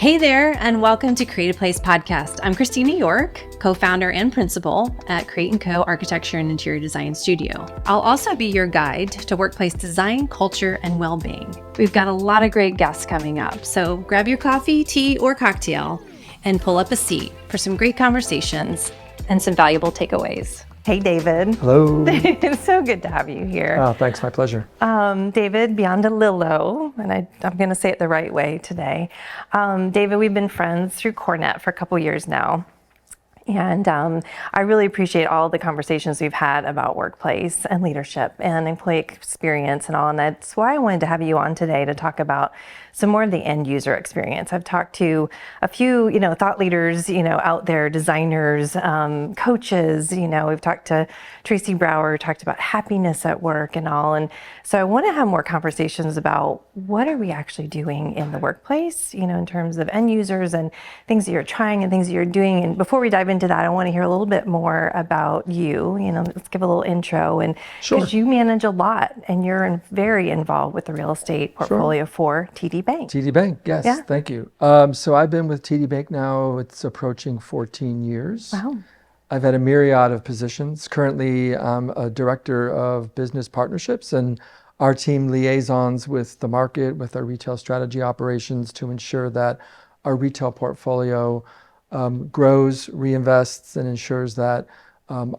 Hey there, and welcome to Create a Place podcast. I'm Kristina York, co-founder and principal at Create & Co. Architecture and Interior Design Studio. I'll also be your guide to workplace design, culture, and well-being. We've got a lot of great guests coming up, so grab your coffee, tea, or cocktail and pull up a seat for some great conversations and some valuable takeaways. Hey, David. Hello. It's so good to have you here. Oh, thanks. My pleasure. David Biondolillo, and I'm going to say it the right way today. David, we've been friends through Cornet for a couple years now. And I really appreciate all the conversations we've had about workplace and leadership and employee experience and all. And that's why I wanted to have you on today to talk about some more of the end user experience. I've talked to a few, thought leaders, out there, designers, coaches, we've talked to Tracy Brower, talked about happiness at work and all. And so I want to have more conversations about what are we actually doing in the workplace, in terms of end users and things that you're trying and things that you're doing. And before we dive into that, I want to hear a little bit more about you. Let's give a little intro. And because you manage a lot and you're very involved with the real estate portfolio for TD Bank. TD Bank, yes, yeah. Thank you. So I've been with TD Bank now, it's approaching 14 years. Wow. I've had a myriad of positions. Currently, I'm a director of business partnerships, and our team liaisons with the market, with our retail strategy operations to ensure that our retail portfolio grows, reinvests, and ensures that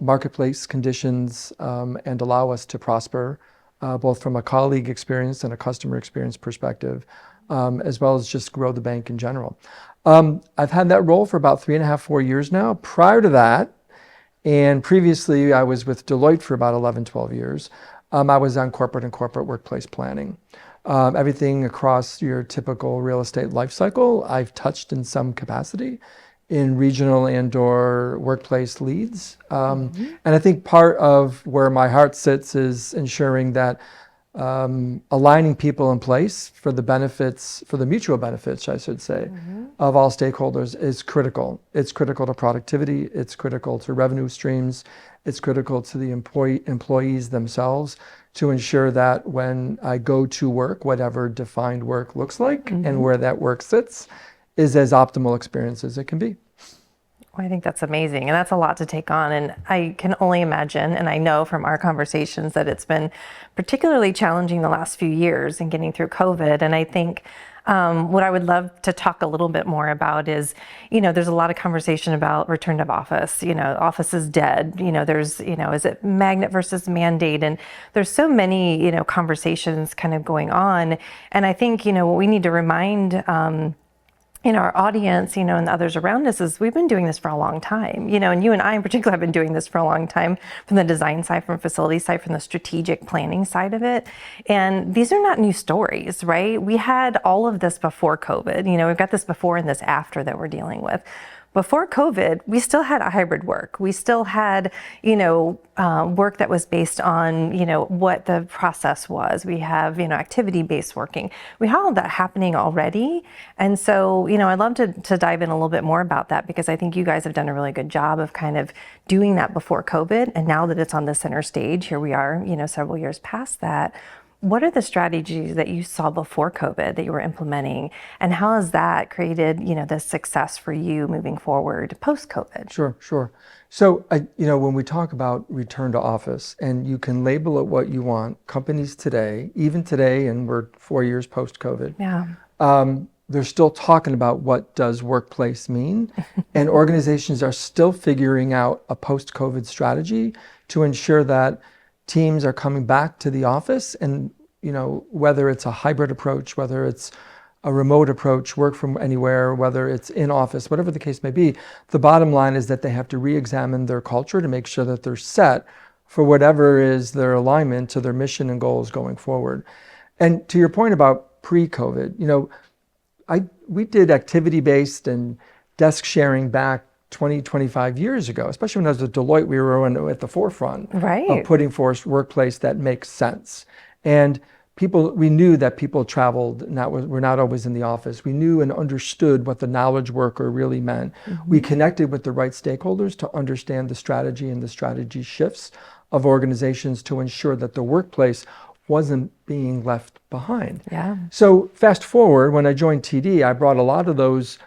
marketplace conditions and allow us to prosper, both from a colleague experience and a customer experience perspective, as well as just grow the bank in general. I've had that role for about 3.5, 4 years now. Prior to that, and previously I was with Deloitte for about 11, 12 years. I was on corporate and corporate workplace planning. Everything across your typical real estate life cycle, I've touched in some capacity in regional and or workplace leads. And I think part of where my heart sits is ensuring that aligning people in place for the benefits, for the mutual benefits, I should say, of all stakeholders is critical. It's critical to productivity, it's critical to revenue streams, it's critical to the employees themselves to ensure that when I go to work, whatever defined work looks like and where that work sits is as optimal experience as it can be. I think that's amazing. And that's a lot to take on. And I can only imagine, and I know from our conversations that it's been particularly challenging the last few years in getting through COVID. And I think what I would love to talk a little bit more about is, there's a lot of conversation about return to office. Office is dead. There's, is it magnet versus mandate? And there's so many, conversations kind of going on. And I think, what we need to remind our audience, and the others around us is we've been doing this for a long time, and you and I in particular have been doing this for a long time from the design side, from facility side, from the strategic planning side of it. And these are not new stories, right? We had all of this before COVID, we've got this before and this after that we're dealing with. Before COVID, we still had a hybrid work. We still had, work that was based on, what the process was. We have, activity-based working. We have all that happening already. And so, I'd love to dive in a little bit more about that because I think you guys have done a really good job of kind of doing that before COVID. And now that it's on the center stage, here we are, several years past that. What are the strategies that you saw before COVID that you were implementing, and how has that created, the success for you moving forward post-COVID? Sure. So, when we talk about return to office, and you can label it what you want, companies today, even today, and we're 4 years post-COVID, they're still talking about what does workplace mean, and organizations are still figuring out a post-COVID strategy to ensure that teams are coming back to the office, and whether it's a hybrid approach, whether it's a remote approach, work from anywhere, whether it's in office, whatever the case may be, the bottom line is that they have to re-examine their culture to make sure that they're set for whatever is their alignment to their mission and goals going forward. And to your point about pre-COVID, we did activity-based and desk sharing back 20, 25 years ago, especially when I was at Deloitte, we were at the forefront of putting forth workplace that makes sense. And we knew that people traveled, were not always in the office. We knew and understood what the knowledge worker really meant. We connected with the right stakeholders to understand the strategy and the strategy shifts of organizations to ensure that the workplace wasn't being left behind. Yeah. So fast forward, when I joined TD, I brought a lot of those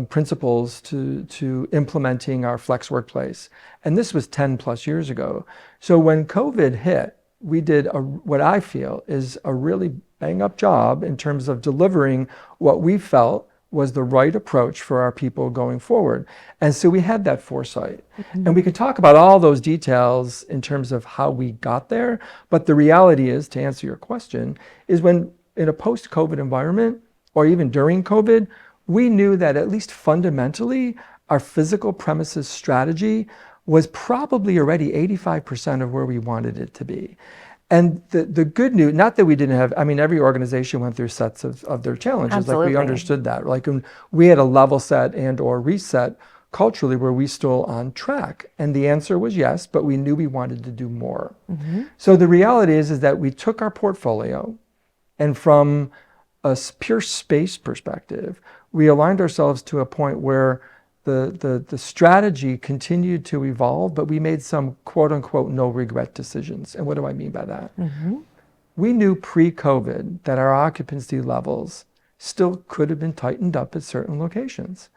principles to implementing our flex workplace. And this was 10 plus years ago. So when COVID hit, we did what I feel is a really bang up job in terms of delivering what we felt was the right approach for our people going forward. And so we had that foresight. And we could talk about all those details in terms of how we got there. But the reality is, to answer your question, is when in a post-COVID environment, or even during COVID, we knew that at least fundamentally, our physical premises strategy was probably already 85% of where we wanted it to be. And the good news, not that we didn't have, I mean, every organization went through sets of their challenges. Absolutely. Like we understood that. Like we had a level set and or reset culturally, were we still on track? And the answer was yes, but we knew we wanted to do more. So the reality is that we took our portfolio, and from a pure space perspective, we aligned ourselves to a point where the strategy continued to evolve, but we made some quote unquote no regret decisions. And what do I mean by that? We knew pre-COVID that our occupancy levels still could have been tightened up at certain locations.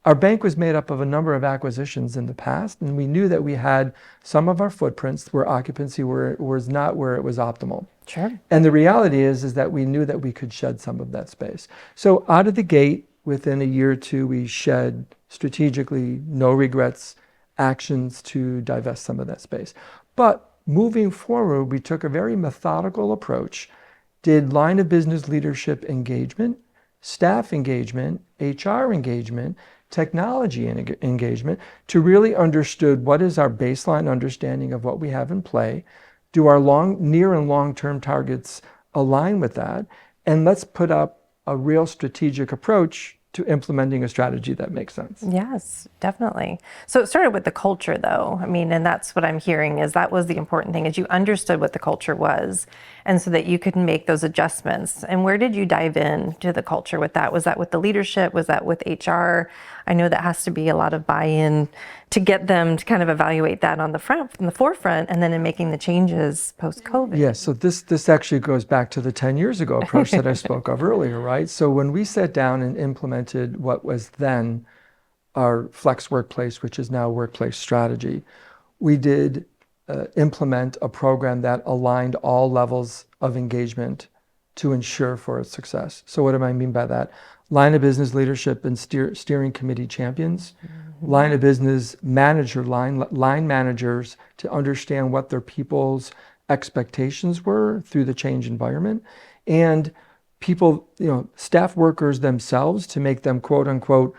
Our bank was made up of a number of acquisitions in the past, and we knew that we had some of our footprints where occupancy was not where it was optimal. Sure. And the reality is that we knew that we could shed some of that space. So out of the gate, within a year or two, we shed strategically, no regrets, actions to divest some of that space. But moving forward, we took a very methodical approach, did line of business leadership engagement, staff engagement, HR engagement, technology engagement, to really understood what is our baseline understanding of what we have in play, do our near and long-term targets align with that, and let's put up a real strategic approach to implementing a strategy that makes sense. Yes, definitely. So it started with the culture though. I mean, and that's what I'm hearing is that was the important thing, is you understood what the culture was, and so that you could make those adjustments. And where did you dive in to the culture with that? Was that with the leadership? Was that with HR? I know that has to be a lot of buy-in to get them to kind of evaluate that on the forefront, and then in making the changes post-COVID. Yes, so this actually goes back to the 10 years ago approach that I spoke of earlier, right? So when we sat down and implemented what was then our flex workplace, which is now workplace strategy, we did implement a program that aligned all levels of engagement to ensure for its success. So what do I mean by that? Line of business leadership and steering committee champions, line of business manager, line managers to understand what their people's expectations were through the change environment, and people, staff workers themselves to make them quote unquote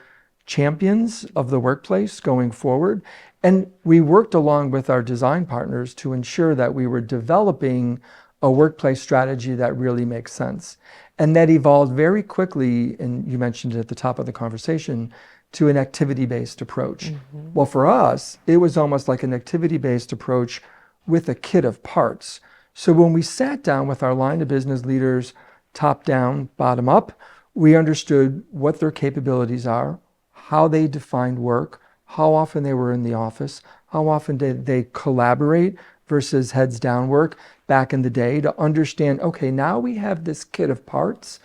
champions of the workplace going forward. And we worked along with our design partners to ensure that we were developing a workplace strategy that really makes sense. And that evolved very quickly, and you mentioned it at the top of the conversation, to an activity-based approach. Well, for us, it was almost like an activity-based approach with a kit of parts. So when we sat down with our line of business leaders, top down, bottom up, we understood what their capabilities are, how they defined work, how often they were in the office, how often did they collaborate versus heads down work back in the day, to understand, okay, now we have this kit of parts.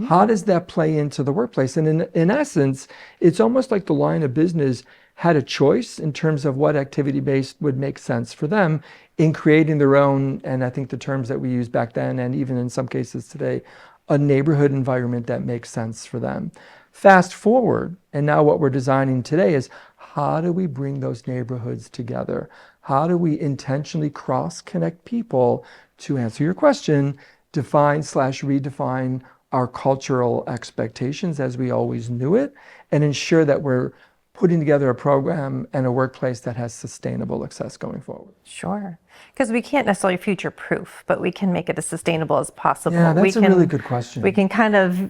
How does that play into the workplace? And in essence, it's almost like the line of business had a choice in terms of what activity-based would make sense for them in creating their own, and I think the terms that we used back then, and even in some cases today, a neighborhood environment that makes sense for them. Fast forward, and now what we're designing today is, how do we bring those neighborhoods together? How do we intentionally cross-connect people, to answer your question, define/redefine our cultural expectations as we always knew it, and ensure that we're putting together a program and a workplace that has sustainable success going forward? Sure. Because we can't necessarily future-proof, but we can make it as sustainable as possible. Yeah, that's a really good question. We can kind of,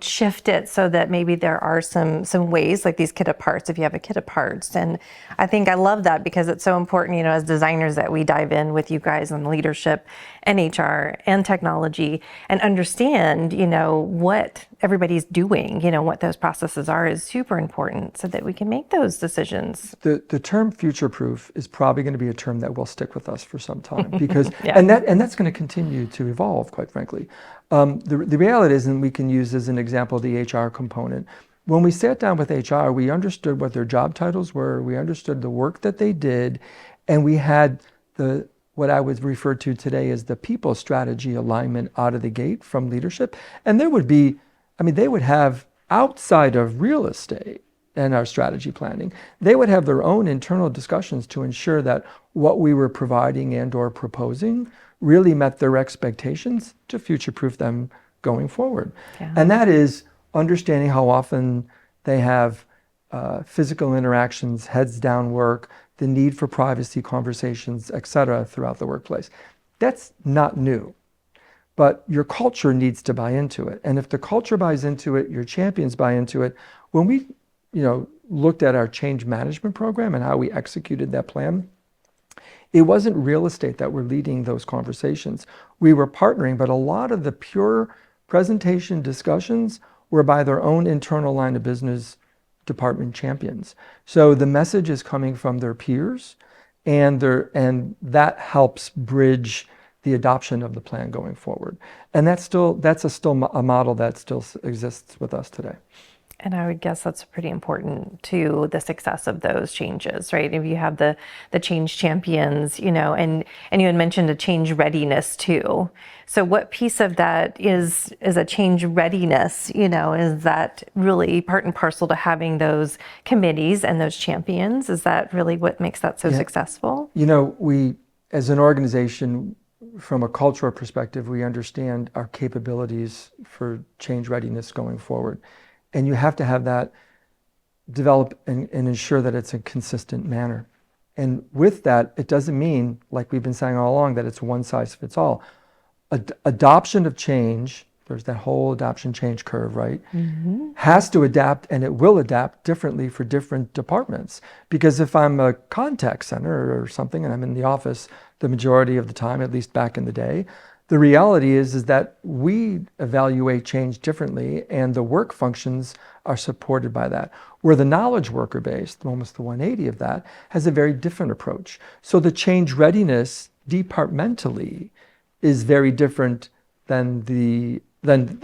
shift it so that maybe there are some ways, like these kit of parts, if you have a kit of parts. And I think I love that because it's so important, as designers, that we dive in with you guys on leadership and HR and technology and understand, what everybody's doing, what those processes are is super important so that we can make those decisions. The term future-proof is probably going to be a term that will stick with us for some time because, Yeah. and that's going to continue to evolve, quite frankly. The reality is, and we can use as an example the HR component. When we sat down with HR, we understood what their job titles were, we understood the work that they did, and we had what I would refer to today as the people strategy alignment out of the gate from leadership. And there would be, they would have, outside of real estate and our strategy planning, they would have their own internal discussions to ensure that what we were providing and or proposing really met their expectations to future-proof them going forward. Yeah. And that is understanding how often they have physical interactions, heads down work, the need for privacy conversations, et cetera, throughout the workplace. That's not new, but your culture needs to buy into it. And if the culture buys into it, your champions buy into it. When we, looked at our change management program and how we executed that plan, it wasn't real estate that were leading those conversations. We were partnering, but a lot of the pure presentation discussions were by their own internal line of business department champions. So the message is coming from their peers, and that helps bridge the adoption of the plan going forward. And that's still a model that still exists with us today. And I would guess that's pretty important to the success of those changes, right? If you have the change champions, and you had mentioned a change readiness too. So what piece of that is a change readiness, is that really part and parcel to having those committees and those champions? Is that really what makes that so successful? We, as an organization, from a cultural perspective, we understand our capabilities for change readiness going forward. And you have to have that develop and ensure that it's a consistent manner. And with that, it doesn't mean, like we've been saying all along, that it's one size fits all. Adoption of change, there's that whole adoption change curve, right? Mm-hmm. Has to adapt, and it will adapt differently for different departments. Because if I'm a contact center or something and I'm in the office the majority of the time, at least back in the day, the reality is that we evaluate change differently, and the work functions are supported by that. Where the knowledge worker base, almost the 180 of that, has a very different approach. So the change readiness departmentally is very different than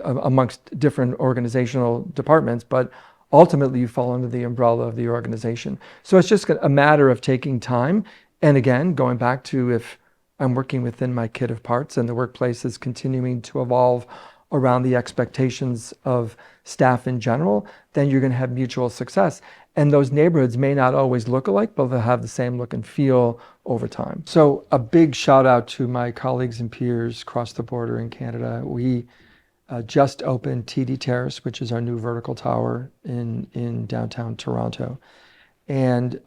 amongst different organizational departments, but ultimately you fall under the umbrella of the organization. So it's just a matter of taking time. And again, going back to, if I'm working within my kit of parts and the workplace is continuing to evolve around the expectations of staff in general, then you're going to have mutual success. And those neighborhoods may not always look alike, but they'll have the same look and feel over time. So a big shout out to my colleagues and peers across the border in Canada. We just opened TD Terrace, which is our new vertical tower in downtown Toronto. And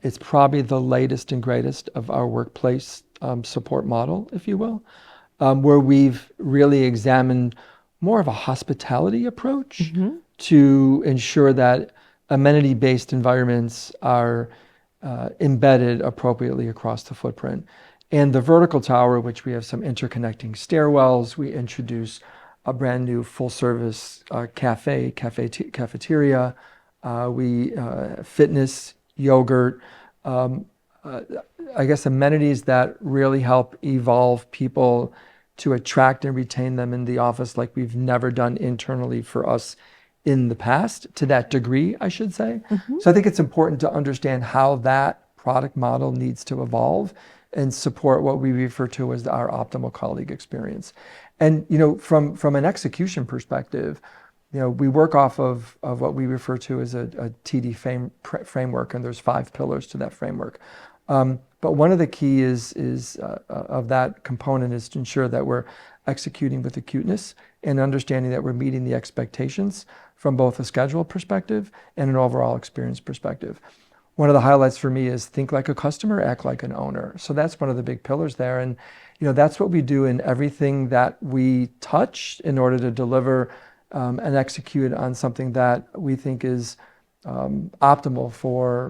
it's probably the latest and greatest of our workplace support model, if you will, where we've really examined more of a hospitality approach to ensure that amenity-based environments are embedded appropriately across the footprint. And the vertical tower, which we have some interconnecting stairwells, we introduce a brand new full-service cafeteria, fitness, yogurt, I guess amenities that really help evolve people to attract and retain them in the office like we've never done internally for us in the past, to that degree, I should say. Mm-hmm. So I think it's important to understand how that product model needs to evolve and support what we refer to as our optimal colleague experience. And from an execution perspective, we work off of what we refer to as a TD framework, and there's 5 pillars to that framework. But one of the key is of that component is to ensure that we're executing with acuteness and understanding that we're meeting the expectations from both a schedule perspective and an overall experience perspective. One of the highlights for me is think like a customer, act like an owner. So that's one of the big pillars there. And that's what we do in everything that we touch in order to deliver and execute on something that we think is optimal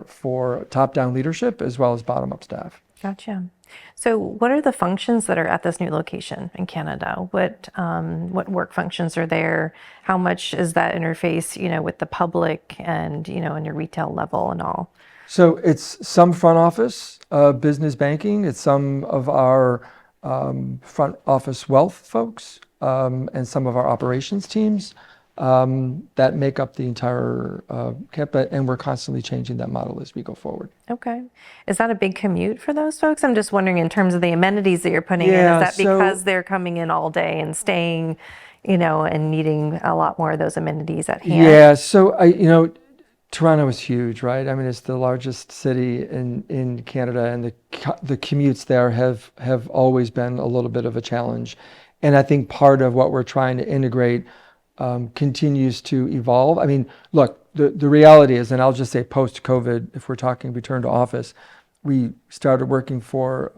for top-down leadership as well as bottom-up staff. Gotcha. So what are the functions that are at this new location in Canada? What work functions are there? How much is that interface, with the public and, in your retail level and all? So it's some front office business banking. It's some of our front office wealth folks and some of our operations teams that make up the entire camp. And we're constantly changing that model as we go forward. Okay. Is that a big commute for those folks? I'm just wondering in terms of the amenities that you're putting in, is Yeah, that because so they're coming in all day and staying, and needing a lot more of those amenities at hand? yeah, so Toronto is huge, right? I mean, it's the largest city in Canada, and the commutes there have always been a little bit of a challenge. And I think part of what we're trying to integrate continues to evolve. I mean, look, the reality is, and I'll just say post-COVID, if we're talking return to office, we started working for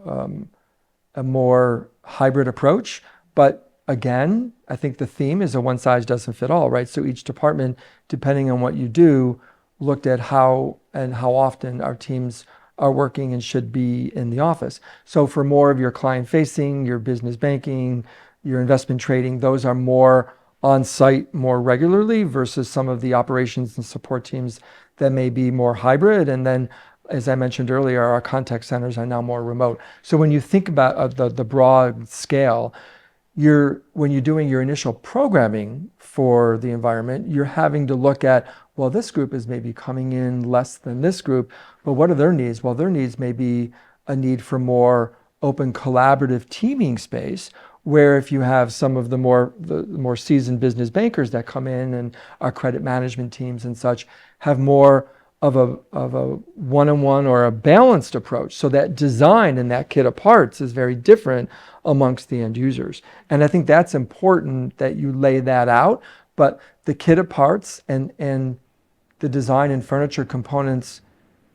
a more hybrid approach. But again, I think the theme is a one size doesn't fit all, right? So each department, depending on what you do, looked at how often our teams are working and should be in the office. So for more of your client facing, your business banking, your investment trading, those are more on site more regularly versus some of the operations and support teams that may be more hybrid. And then, as I mentioned earlier, our contact centers are now more remote. So when you think about the broad scale, when you're doing your initial programming for the environment, you're having to look at, well, this group is maybe coming in less than this group, but what are their needs? Well, their needs may be a need for more open collaborative teaming space, where if you have some of the more seasoned business bankers that come in and our credit management teams and such have more of a one-on-one or a balanced approach. So that design and that kit of parts is very different amongst the end users. And I think that's important that you lay that out. But the kit of parts and the design and furniture components,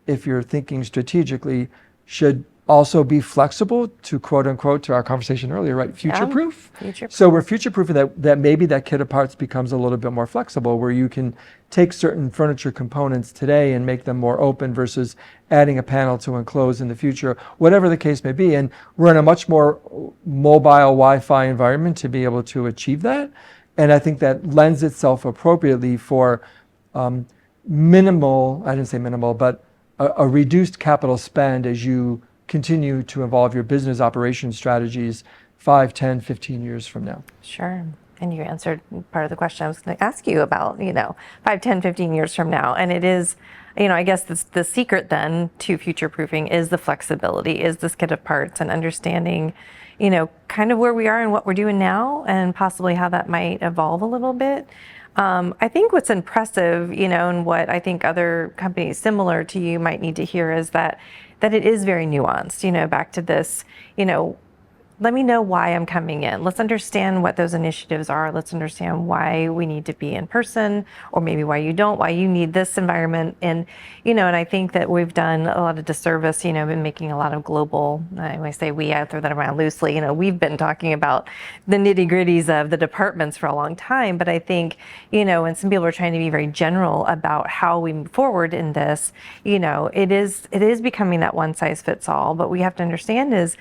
if you're thinking strategically, should also be flexible to quote unquote, to our conversation earlier, right? Future proof. So we're future proofing that maybe that kit of parts becomes a little bit more flexible, where you can take certain furniture components today and make them more open versus adding a panel to enclose in the future, whatever the case may be. And we're in a much more mobile Wi-Fi environment to be able to achieve that. And I think that lends itself appropriately for minimal, I didn't say minimal, but a reduced capital spend as you continue to evolve your business operations strategies 5, 10, 15 years from now. Sure. And you answered part of the question I was going to ask you about, 5, 10, 15 years from now. And it is, I guess the secret then to future proofing is the flexibility, is this kit of parts and understanding, kind of where we are and what we're doing now and possibly how that might evolve a little bit. I think what's impressive, and what I think other companies similar to you might need to hear is that it is very nuanced, back to this, let me know why I'm coming in. Let's understand what those initiatives are. Let's understand why we need to be in person, or maybe why you don't, why you need this environment. And, and I think that we've done a lot of disservice, been making a lot of global, when I say we, I throw that around loosely, we've been talking about the nitty gritties of the departments for a long time. But I think, and some people are trying to be very general about how we move forward in this, it is becoming that one size fits all. But we have to understand is,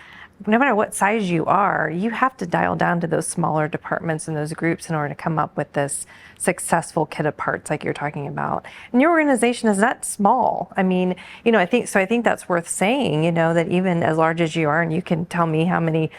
no matter what size you are, you have to dial down to those smaller departments and those groups in order to come up with this successful kit of parts like you're talking about. And your organization is not small. I mean, I think that's worth saying, that even as large as you are, and you can tell me how many,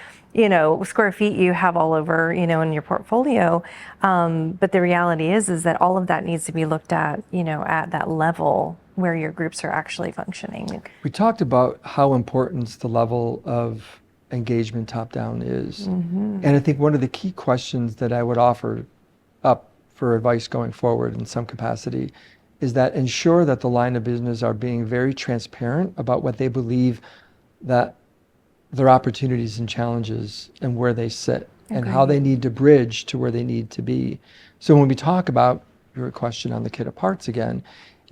square feet you have all over, in your portfolio. But the reality is that all of that needs to be looked at, at that level where your groups are actually functioning. We talked about how important the level of engagement top-down is. Mm-hmm. And I think one of the key questions that I would offer up for advice going forward in some capacity is that ensure that the line of business are being very transparent about what they believe that their opportunities and challenges and where they sit and how they need to bridge to where they need to be. So when we talk about your question on the kit of parts again,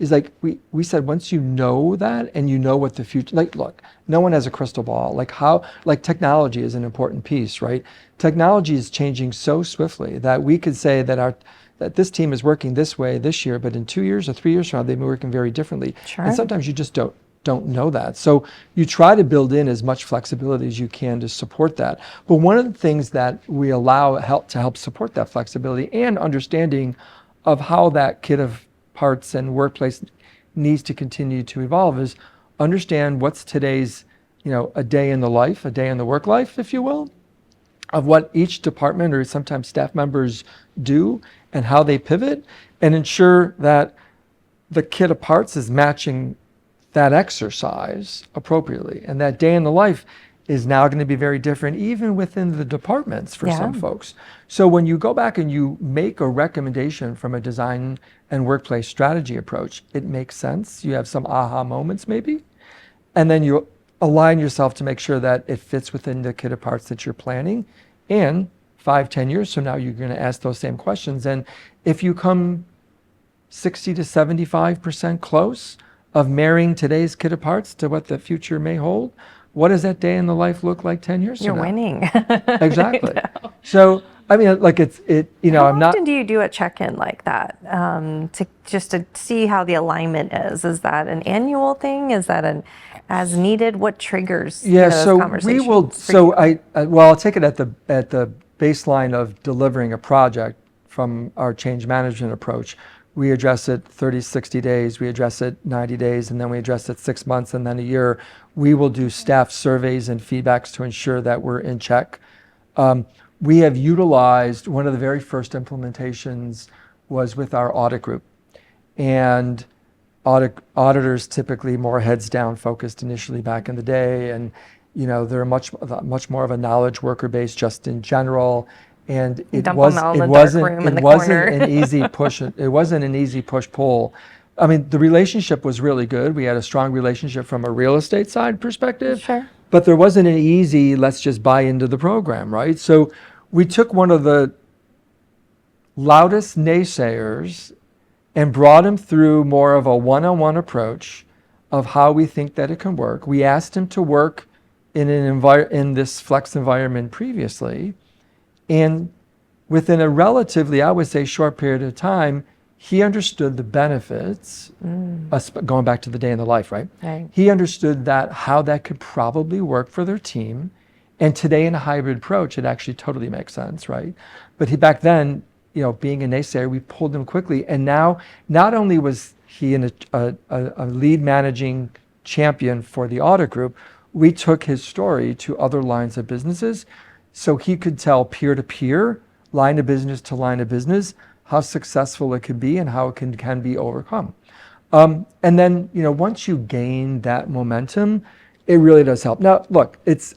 is like we said, once you know that and you know what the future, like, look, no one has a crystal ball. Like technology is an important piece, right? Technology is changing so swiftly that we could say that that this team is working this way this year, but in 2 years or 3 years from now, they'll be working very differently. Sure. And sometimes you just don't know that. So you try to build in as much flexibility as you can to support that. But one of the things that we allow to help support that flexibility and understanding of how that kit of parts and workplace needs to continue to evolve is understand what's today's, a day in the life, a day in the work life, if you will, of what each department or sometimes staff members do and how they pivot, and ensure that the kit of parts is matching that exercise appropriately. And that day in the life is now going to be very different, even within the departments for some folks. So when you go back and you make a recommendation from a design and workplace strategy approach, it makes sense. You have some aha moments maybe, and then you align yourself to make sure that it fits within the kit of parts that you're planning. And 5-10 years from now, you're going to ask those same questions. And if you come 60 to 75% close of marrying today's kit of parts to what the future may hold, what does that day in the life look like 10 years You're from now? winning. Exactly. So, I mean, like How I'm not. often do you do a check-in like that to see how the alignment is? Is that an annual thing? Is that an as needed? What triggers Yeah, those so conversations? we will. So I'll take it at the baseline of delivering a project from our change management approach. We address it 30, 60 days, we address it 90 days, and then we address it 6 months and then a year. We will do staff surveys and feedbacks to ensure that we're in check. We have utilized, one of the very first implementations was with our audit group. And auditors typically more heads down focused initially back in the day. And, they're much more of a knowledge worker base just in general. And it wasn't an easy push. It wasn't an easy push-pull. I mean, the relationship was really good. We had a strong relationship from a real estate side perspective. Sure. But there wasn't an easy, let's just buy into the program, right? So we took one of the loudest naysayers and brought him through more of a one-on-one approach of how we think that it can work. We asked him to work in this flex environment previously. And within a relatively, I would say, short period of time, he understood the benefits, going back to the day in the life, right? He understood how that could probably work for their team. And today in a hybrid approach, it actually totally makes sense, right? But back then, being a naysayer, we pulled him quickly. And now, not only was he a lead managing champion for the audit group, we took his story to other lines of businesses. So he could tell peer to peer, line of business to line of business, how successful it could be and how it can be overcome. And then, once you gain that momentum, it really does help. Now, look, it's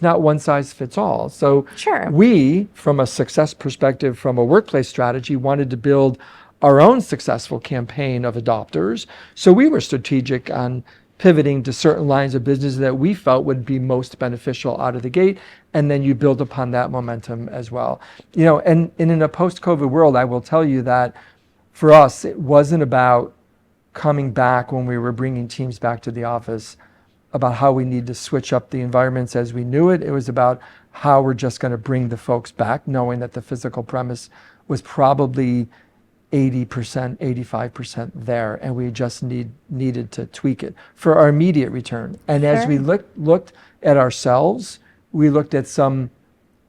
not one size fits all. So we, from a success perspective, from a workplace strategy, wanted to build our own successful campaign of adopters. So we were strategic on pivoting to certain lines of business that we felt would be most beneficial out of the gate. And then you build upon that momentum as well. And in a post-COVID world, I will tell you that for us, it wasn't about coming back when we were bringing teams back to the office about how we need to switch up the environments as we knew it. It was about how we're just going to bring the folks back, knowing that the physical premise was probably 80%, 85% there, and we just needed to tweak it for our immediate return. And as we looked at ourselves, we looked at some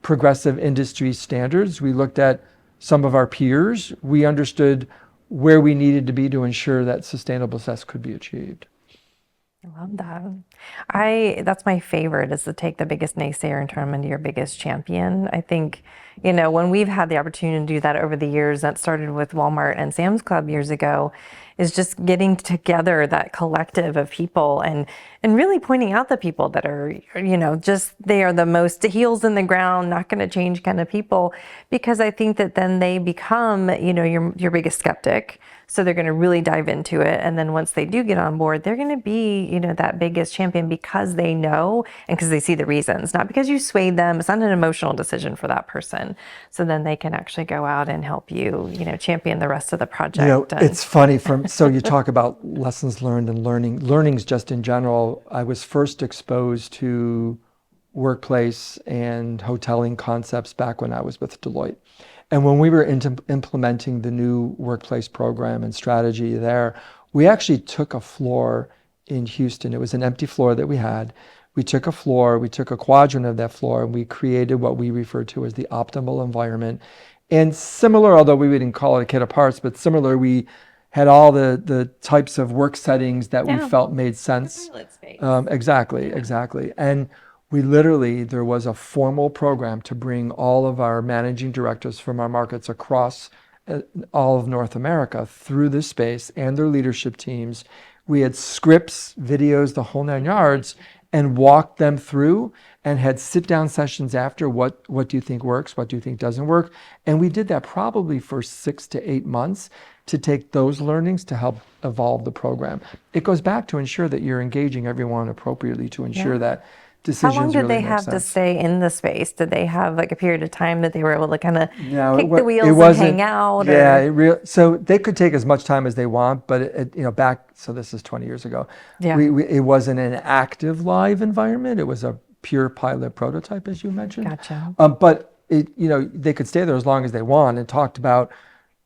progressive industry standards, we looked at some of our peers, we understood where we needed to be to ensure that sustainable success could be achieved. I love that. That's my favorite, is to take the biggest naysayer and turn them into your biggest champion. I think, when we've had the opportunity to do that over the years, that started with Walmart and Sam's Club years ago, is just getting together that collective of people and really pointing out the people that are, they are the most heels in the ground, not going to change kind of people, because I think that then they become, your biggest skeptic. So they're going to really dive into it. And then once they do get on board, they're going to be, that biggest champion because they know and because they see the reasons, not because you swayed them. It's not an emotional decision for that person. So then they can actually go out and help you, champion the rest of the project. It's funny so you talk about lessons learned and learnings just in general. I was first exposed to workplace and hoteling concepts back when I was with Deloitte. And when we were implementing the new workplace program and strategy there, we actually took a floor in Houston. It was an empty floor that we had. We took a floor, we took a quadrant of that floor, and we created what we refer to as the optimal environment. And similar, although we wouldn't call it a kit of parts, but similar, we had all the types of work settings that we Yeah. felt made sense. Pilot space. Exactly. And there was a formal program to bring all of our managing directors from our markets across all of North America through this space and their leadership teams. We had scripts, videos, the whole 9 yards, and walked them through and had sit down sessions after what do you think works, what do you think doesn't work. And we did that probably for 6 to 8 months to take those learnings to help evolve the program. It goes back to ensure that you're engaging everyone appropriately to ensure that How long decisions did really they make have to sense. stay in the space? Did they have like a period of time that they were able to kind of No, kick the it wheels and wasn't. hang out? Yeah, Or so they could take as much time as they want, but back. So this is 20 years ago. Yeah. It wasn't an active live environment. It was a pure pilot prototype, as you mentioned. Gotcha. But they could stay there as long as they want and talked about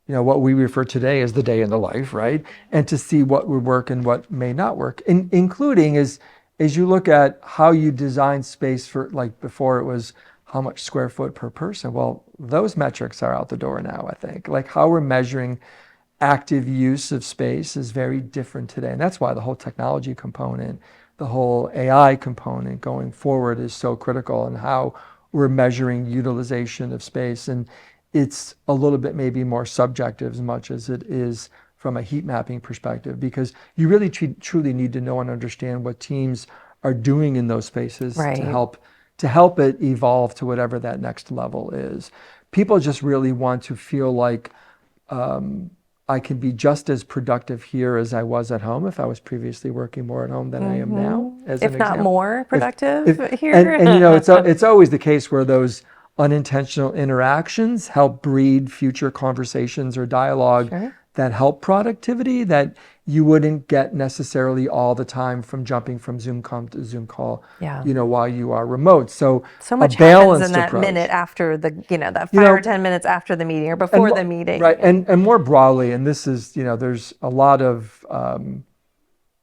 what we refer today as the day in the life, right? And to see what would work and what may not work, including as you look at how you design space for, like before it was how much square foot per person. Well, those metrics are out the door now, I think. Like how we're measuring active use of space is very different today. And that's why the whole technology component, the whole AI component going forward is so critical, and how we're measuring utilization of space. And it's a little bit maybe more subjective as much as it is from a heat mapping perspective, because you really truly need to know and understand what teams are doing in those spaces Right. to help it evolve to whatever that next level is. People just really want to feel like I can be just as productive here as I was at home if I was previously working more at home than I am now, as if an not example. more productive here. And it's always the case where those unintentional interactions help breed future conversations or dialogue Sure. that help productivity that you wouldn't get necessarily all the time from jumping from Zoom call to Zoom call, Yeah. while you are remote. So much a happens balanced in that approach. minute after that 5 or 10 minutes after the meeting or before the meeting. Right, and more broadly, and this is, there's a lot of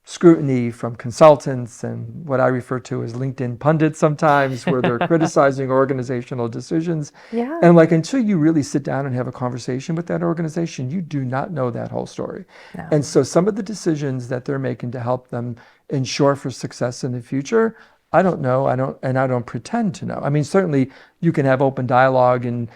scrutiny from consultants and what I refer to as LinkedIn pundits sometimes, where they're criticizing organizational decisions. Yeah. And until you really sit down and have a conversation with that organization, you do not know that whole story. No. And so some of the decisions that they're making to help them ensure for success in the future, I don't know. I don't pretend to know. I mean, certainly you can have open dialogue and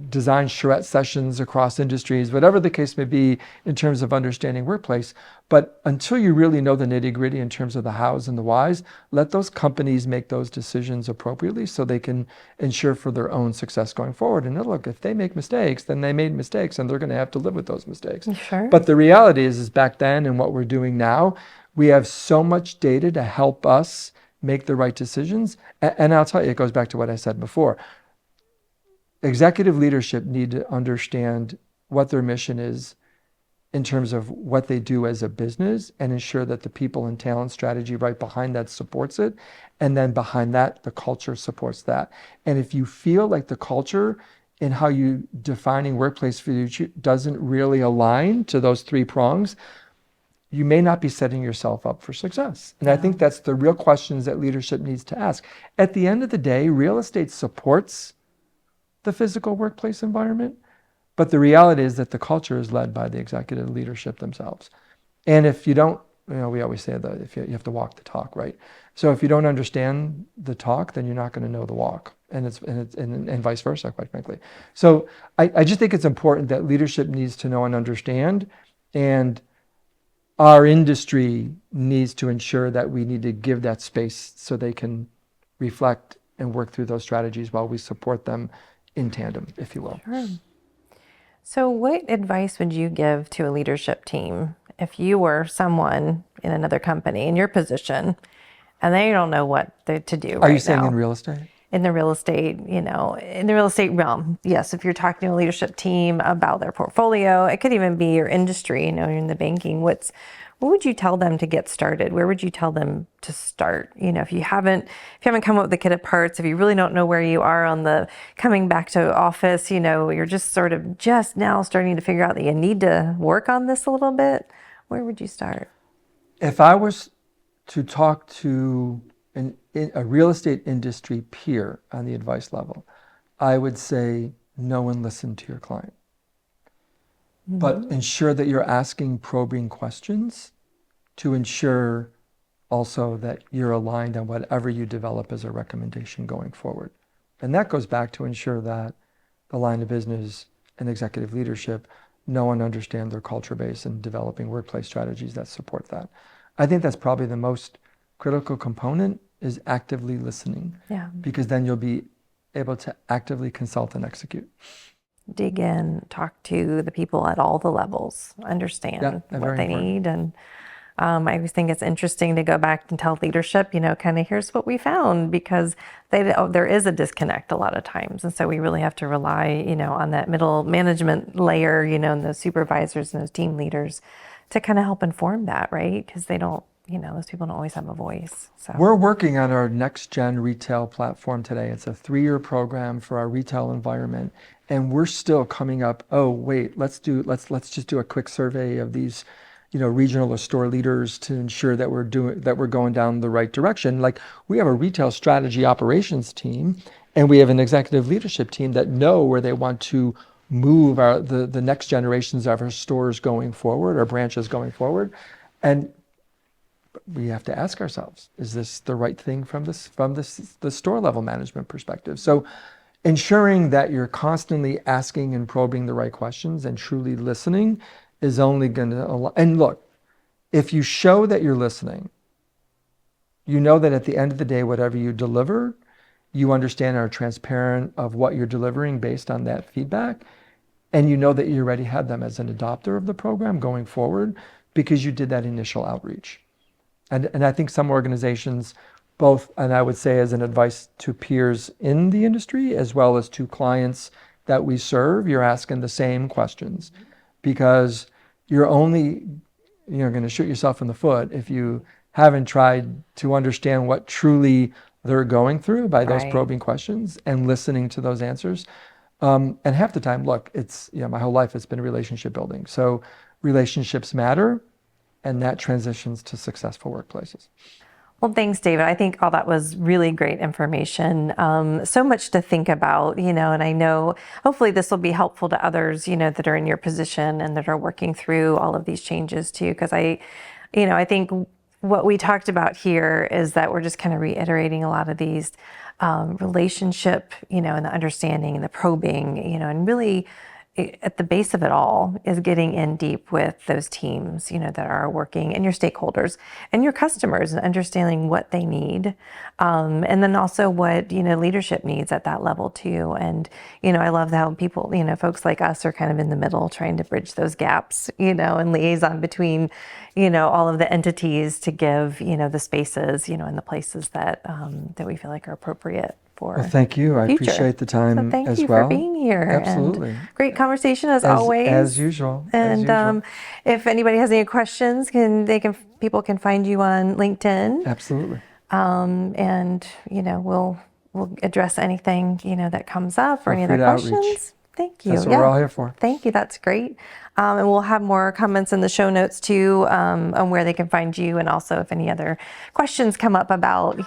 design charrette sessions across industries, whatever the case may be in terms of understanding workplace. But until you really know the nitty gritty in terms of the hows and the whys, let those companies make those decisions appropriately so they can ensure for their own success going forward. And look, if they make mistakes, then they made mistakes and they're going to have to live with those mistakes. Sure. But the reality is back then and what we're doing now, we have so much data to help us make the right decisions. And I'll tell you, it goes back to what I said before. Executive leadership need to understand what their mission is in terms of what they do as a business, and ensure that the people and talent strategy right behind that supports it. And then behind that, the culture supports that. And if you feel like the culture in how you defining workplace for you doesn't really align to those 3 prongs, you may not be setting yourself up for success. And I think that's the real questions that leadership needs to ask. At the end of the day, real estate supports the physical workplace environment, but the reality is that the culture is led by the executive leadership themselves. And if you don't, we always say that if you have to walk the talk, right? So if you don't understand the talk, then you're not going to know the walk, and vice versa, quite frankly. So I just think it's important that leadership needs to know and understand, and our industry needs to ensure that we need to give that space so they can reflect and work through those strategies while we support them in tandem, if you will. Sure. So what advice would you give to a leadership team if you were someone in another company in your position and they don't know what to do right now? Are you saying in real estate? In the real estate, in the real estate realm. Yes, if you're talking to a leadership team about their portfolio, it could even be your industry, you're in the banking. What would you tell them to get started? Where would you tell them to start? If you haven't come up with the kit of parts, if you really don't know where you are on the coming back to office, you're just sort of just now starting to figure out that you need to work on this a little bit, where would you start? If I was to talk to a real estate industry peer on the advice level, I would say know and listen to your client. but ensure that you're asking probing questions to ensure also that you're aligned on whatever you develop as a recommendation going forward. And that goes back to ensure that the line of business and executive leadership know and understand their culture base and developing workplace strategies that support that. I think that's probably the most critical component, is actively listening. Yeah. Because then you'll be able to actively consult and execute. Dig in, talk to the people at all the levels, understand what they need. And I always think it's interesting to go back and tell leadership, kind of here's what we found, because there is a disconnect a lot of times. And so we really have to rely, on that middle management layer, and those supervisors and those team leaders to kind of help inform that, right? Because they don't, those people don't always have a voice. So we're working on our next gen retail platform today. It's a 3-year program for our retail environment. And we're still coming up, let's just do a quick survey of these regional or store leaders to ensure that we're going down the right direction. Like, we have a retail strategy operations team, and we have an executive leadership team that know where they want to move the next generations of our stores going forward, our branches going forward. And we have to ask ourselves, is this the right thing from the store level management perspective? So ensuring that you're constantly asking and probing the right questions and truly listening is only going to, and look, if you show that you're listening, you know that at the end of the day, whatever you deliver, you understand and are transparent of what you're delivering based on that feedback. And you know that you already had them as an adopter of the program going forward because you did that initial outreach. And I think some organizations, both, and I would say as an advice to peers in the industry, as well as to clients that we serve, you're asking the same questions, because you're only, going to shoot yourself in the foot if you haven't tried to understand what truly they're going through by those probing questions and listening to those answers. And half the time, look, it's, my whole life it's been relationship building. So relationships matter, and that transitions to successful workplaces. Well, thanks, David. I think all that was really great information. So much to think about, and I know hopefully this will be helpful to others, that are in your position and that are working through all of these changes too. Because I think what we talked about here is that we're just kind of reiterating a lot of these relationship, and the understanding and the probing, and really at the base of it all is getting in deep with those teams, that are working, and your stakeholders and your customers, and understanding what they need. And then also what, leadership needs at that level too. And, I love how people, folks like us are kind of in the middle trying to bridge those gaps, and liaison between, all of the entities to give, the spaces, and the places that, that we feel like are appropriate. Well, thank you. I appreciate the time so thank as you well. for being here. Absolutely. And great conversation as always. As usual. And if anybody has any questions, people can find you on LinkedIn. Absolutely. And we'll address anything that comes up or any other questions. Outreach. Thank you. That's what we're all here for. Thank you. That's great. And we'll have more comments in the show notes too, on where they can find you, and also if any other questions come up about,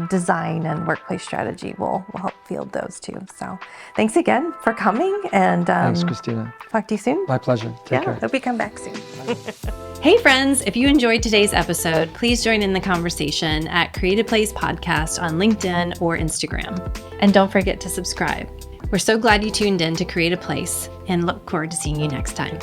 design and workplace strategy, we'll help field those too. So thanks again for coming, and thanks, Kristina. Talk to you soon. My pleasure. Take care. Hope you come back soon. Hey friends, if you enjoyed today's episode, please join in the conversation at Creative Place Podcast on LinkedIn or Instagram. And don't forget to subscribe. We're so glad you tuned in to Create a Place, and look forward to seeing you next time.